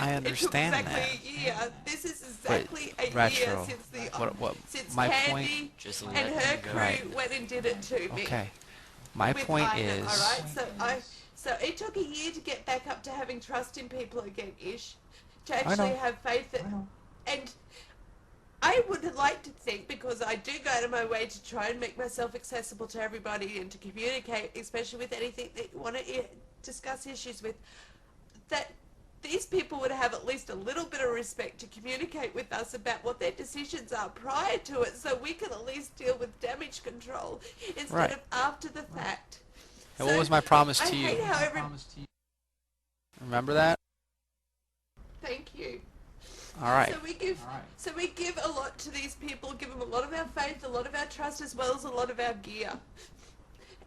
I understand it took exactly that. a year. This is exactly a year Retro, since my point, Candy and her crew right? went and did it to me Okay, my with point Ina. All is, right, so it took a year to get back up to having trust in people again, Ish, to I actually know. have faith that, and I would like to think, because I do go out of my way to try and make myself accessible to everybody and to communicate, especially with anything that you want to discuss issues with, that these people would have at least a little bit of respect to communicate with us about what their decisions are prior to it, so we can at least deal with damage control instead right. of after the fact. And So what was my promise I to you? hate how Remember that? Thank you. All right. So we give a lot to these people, give them a lot of our faith, a lot of our trust, as well as a lot of our gear.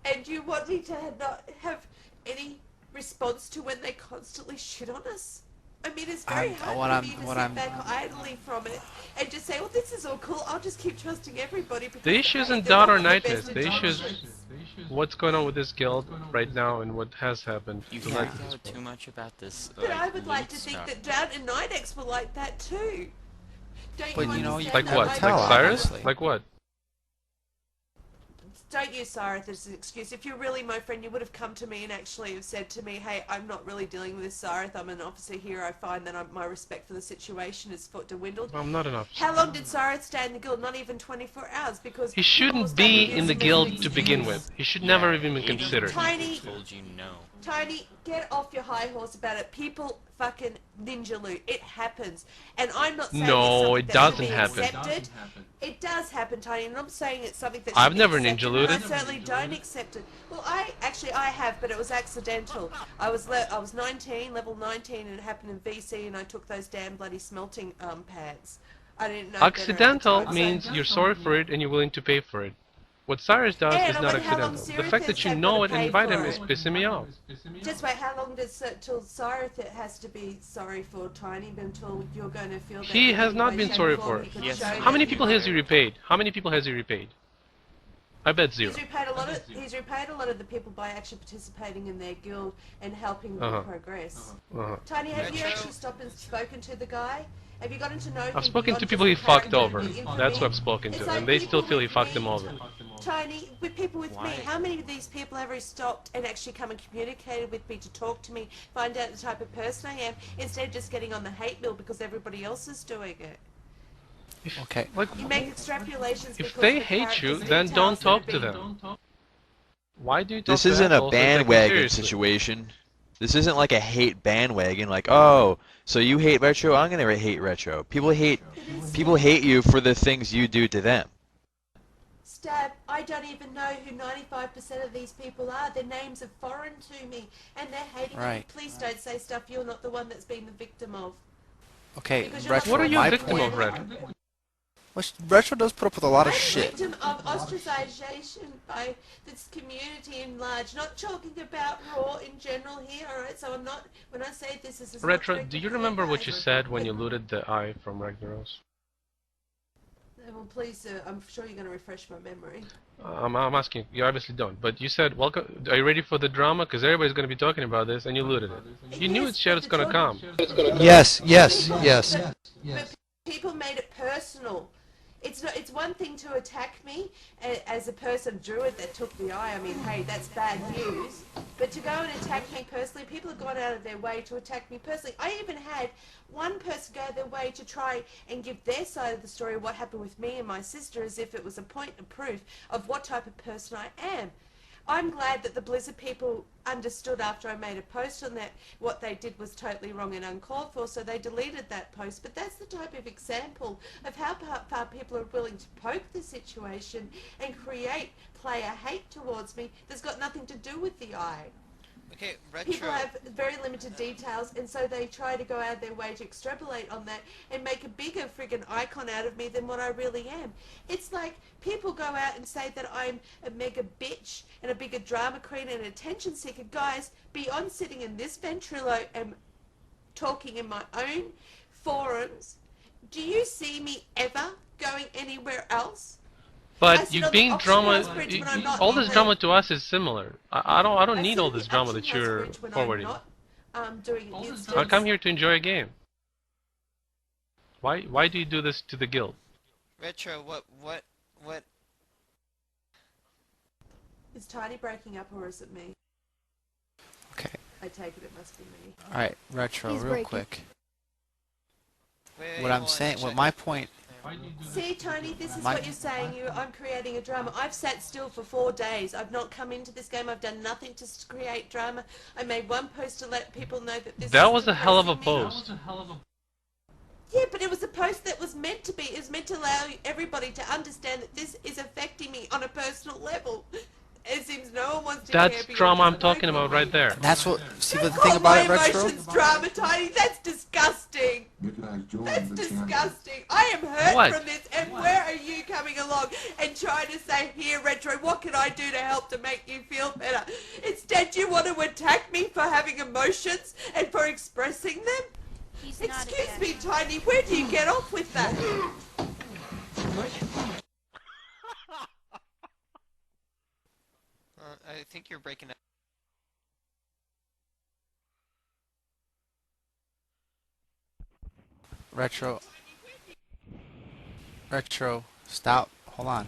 And you want me to not have any response to when they constantly shit on us? I mean, it's very hard for me to sit back idly from it and just say, well, this is all cool, I'll just keep trusting everybody because The issue isn't they're doubt not or got the nightness. best The issue is intentions. what's going on with this guild right now and what has happened. You to can't lead to this know too point. much about this. But I would like to loot think stuff. that Drown and Nidex were like that too. Don't But you you know, you understand Like can that? what? never tell, Like Cyrus? obviously. Like what? Don't use Cyrus as an excuse. If you're really my friend, you would have come to me and actually have said to me, hey, I'm not really dealing with this, Cyrus. I'm an officer here. I find that my respect for the situation is dwindled. I'm not an officer. How long did Cyrus stay in the guild? Not even 24 hours, because He people shouldn't be started in the using guild him as to an begin excuse. with. He should never even been 80 considered. Tiny- people told you no. Tiny, get off your high horse about it. People fucking ninja loot. It happens. And I'm not saying No, it's it something that doesn't should be happen. accepted. It does happen, Tiny, and I'm saying it's something that should I've be never accepted, ninja looted. and I certainly don't accept it. Well, I have, but it was accidental. I was 19, level 19, and it happened in VC, and I took those damn bloody smelting pads. I didn't know better at the Accidental time, means you're sorry for it and you're willing to pay for it. What Cyrus does And is I not wonder how long accidental. The fact that you Sirius know have it and gotta invite pay him for is it. pissing me off. Just wait, how long does till Cyrus it has to be sorry for, Tiny, until you're going to feel that He in has any not way, been shape, sorry or form for he it. could Yes. show How How many that people you has he know. repaid? How many people has he repaid? I bet zero. He's repaid a lot of the people by actually participating in their guild and helping them progress. Tiny, have you actually stopped and spoken to the guy? Have you gotten to know him? I've spoken beyond to just people the he fucked character over. and the That's infamy? who I've spoken It's to, like and they still people feel he with fucked me, them over. Tiny, with people with me, Why? how many of these people have ever stopped and actually come and communicated with me to talk to me, find out the type of person I am, instead of just getting on the hate mill because everybody else is doing it? Okay. Like, You make extrapolations if because they the hate you, characters' then details don't that are talk to being- them. Why do you talk This to isn't a assholes and take them bandwagon seriously? situation. This isn't like a hate bandwagon. Like, oh, so you hate retro? I'm gonna hate retro. People hate you for the things you do to them. Stab, I don't even know who 95% of these people are. Their names are foreign to me, and they're hating me. Right. Please don't say stuff you're not the one that's been the victim of. Okay, Because you're not Retro, What are you a my victim point. of, Red? Retro does put up with a lot of I'm a shit. victim of ostracization by this community in large. Not talking about Raw in general here, alright? So I'm not, when I say this is not Retro, directed do you to remember what guys, you said when but- you looted the Eye from Ragnaros? Well, please, I'm sure you're going to refresh my memory. I'm asking. You obviously don't. But you said, "Welcome." Are you ready for the drama? Because everybody's going to be talking about this, and you looted it. You knew Yes, it's shit. but It's the going to talk- come. Yes, But people made it personal. It's one thing to attack me as a person druid that took the eye. I mean, hey, that's bad news. But to go and attack me personally, people have gone out of their way to attack me personally. I even had one person go their way to try and give their side of the story, what happened with me and my sister, as if it was a point of proof of what type of person I am. I'm glad that the Blizzard people understood after I made a post on that what they did was totally wrong and uncalled for, so they deleted that post. But that's the type of example of how far people are willing to poke the situation and create player hate towards me that's got nothing to do with the eye. Okay, Retro. People have very limited details, and so they try to go out of their way to extrapolate on that and make a bigger friggin' icon out of me than what I really am. It's like people go out and say that I'm a mega bitch and a bigger drama queen and an attention seeker. Guys, beyond sitting in this ventrilo and talking in my own forums, do you see me ever going anywhere else? I But sit you on the being Oxygen drama, House Bridge when I'm not all in this the- drama to us is similar. I don't I need sit all on this the drama Oxygen that House you're Bridge when I'm forwarding. not, doing I instance. come here to enjoy a game. Why do you do this to the guild? Retro, what? Is Tiny breaking up or is it me? Okay. I take it must be me. All right, Retro, He's real breaking. quick. Wait, What I'm hold on, saying, check. what my point. See, Tony, this is My- what you're saying. I'm creating a drama. I've sat still for 4 days. I've not come into this game. I've done nothing to create drama. I made one post to let people know that this That is was a hell of a depressing me. post. Yeah, but it was a post that was meant to be. It was meant to allow everybody to understand that this is affecting me on a personal level. It seems no one wants to care. That's because drama I'm it's talking working. about right there. That's what. See, but Don't the thing call about my it, Retro. emotions drama, Tiny. That's disgusting. That's disgusting. I am hurt What? from this, and where are you coming along and trying to say, here, Retro, what can I do to help to make you feel better? Instead, you want to attack me for having emotions and for expressing them? He's not Excuse again. me, Tiny, where do you get off with that? I think you're breaking up. Retro. Retro, stop. Hold on.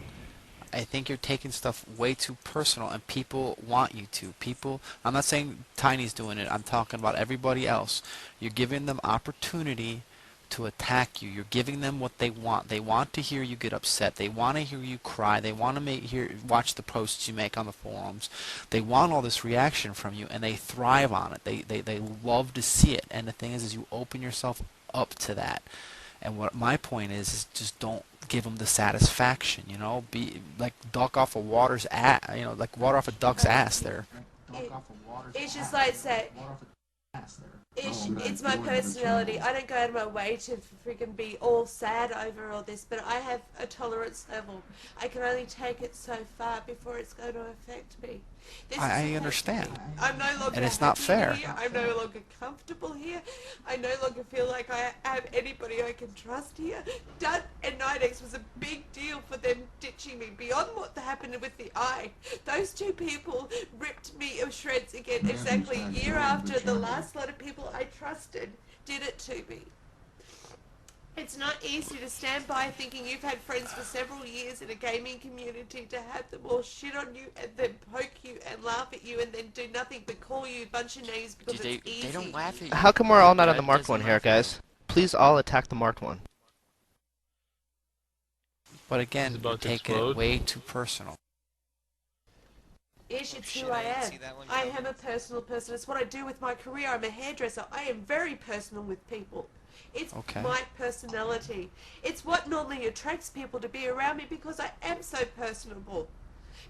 I think you're taking stuff way too personal, and people want you to. People, I'm not saying Tiny's doing it. I'm talking about everybody else. You're giving them opportunity to attack you. You're giving them what they want. They want to hear you get upset. They want to hear you cry. They want to watch the posts you make on the forums. They want all this reaction from you, and they thrive on it. They love to see it. And the thing is you open yourself up to that. And what my point is just don't give them the satisfaction, you know. Be like duck off a water's ass, you know, like water off a duck's ass there. It's just like say, it's my personality. I don't go out of my way to freaking be all sad over all this, but I have a tolerance level. I can only take it so far before it's going to affect me. I understand. I'm no longer And it's not happy fair. Here. I'm no longer comfortable here. I no longer feel like I have anybody I can trust here. Dud and Nidex was a big deal for them ditching me beyond what happened with the Eye. Those two people ripped me of shreds again exactly a year after the last lot of people I trusted did it to me. It's not easy to stand by thinking you've had friends for several years in a gaming community to have them all shit on you and then poke you and laugh at you and then do nothing but call you a bunch of names because it's easy. They don't laugh at you. How come we're all not on the That marked doesn't one here, laugh at guys? Please all attack the marked one. But again, It's you're about to taking explode. it way too personal. Ish, it's shit, who I I didn't am. see that one I coming. am a personal person. It's what I do with my career. I'm a hairdresser. I am very personal with people. It's Okay. my personality. It's what normally attracts people to be around me because I am so personable.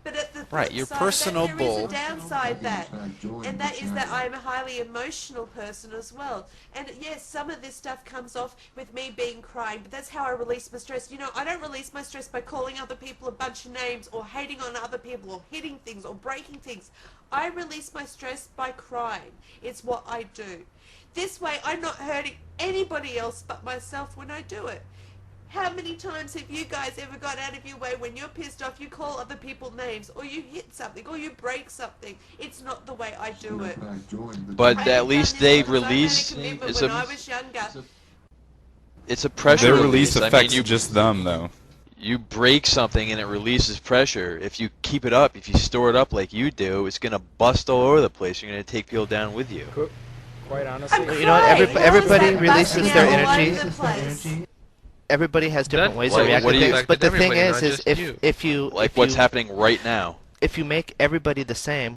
But at the Right, flip you're side of that, personable. there is a downside that, and that is that I'm a highly emotional person as well. And yes, some of this stuff comes off with me being crying, but that's how I release my stress. You know, I don't release my stress by calling other people a bunch of names or hating on other people or hitting things or breaking things. I release my stress by crying. It's what I do. This way, I'm not hurting anybody else but myself when I do it. How many times have you guys ever got out of your way when you're pissed off, you call other people names, or you hit something, or you break something? It's not the way I do it. But I at have least done they this because I made a release. commitment It's when a I was younger. it's a pressure Their release. release I mean, affects you just them, though. you break something and it releases pressure. If you keep it up, if you store it up like you do, it's gonna bust all over the place. You're gonna take people down with you. Quite honestly, I'm You know, crying. everybody How is that releases busting their out all energy. over the place? Everybody has different That- ways what- to react what to do you- things, but the thing Everybody, is not just you. if you Like if what's you happening right now. if you make everybody the same,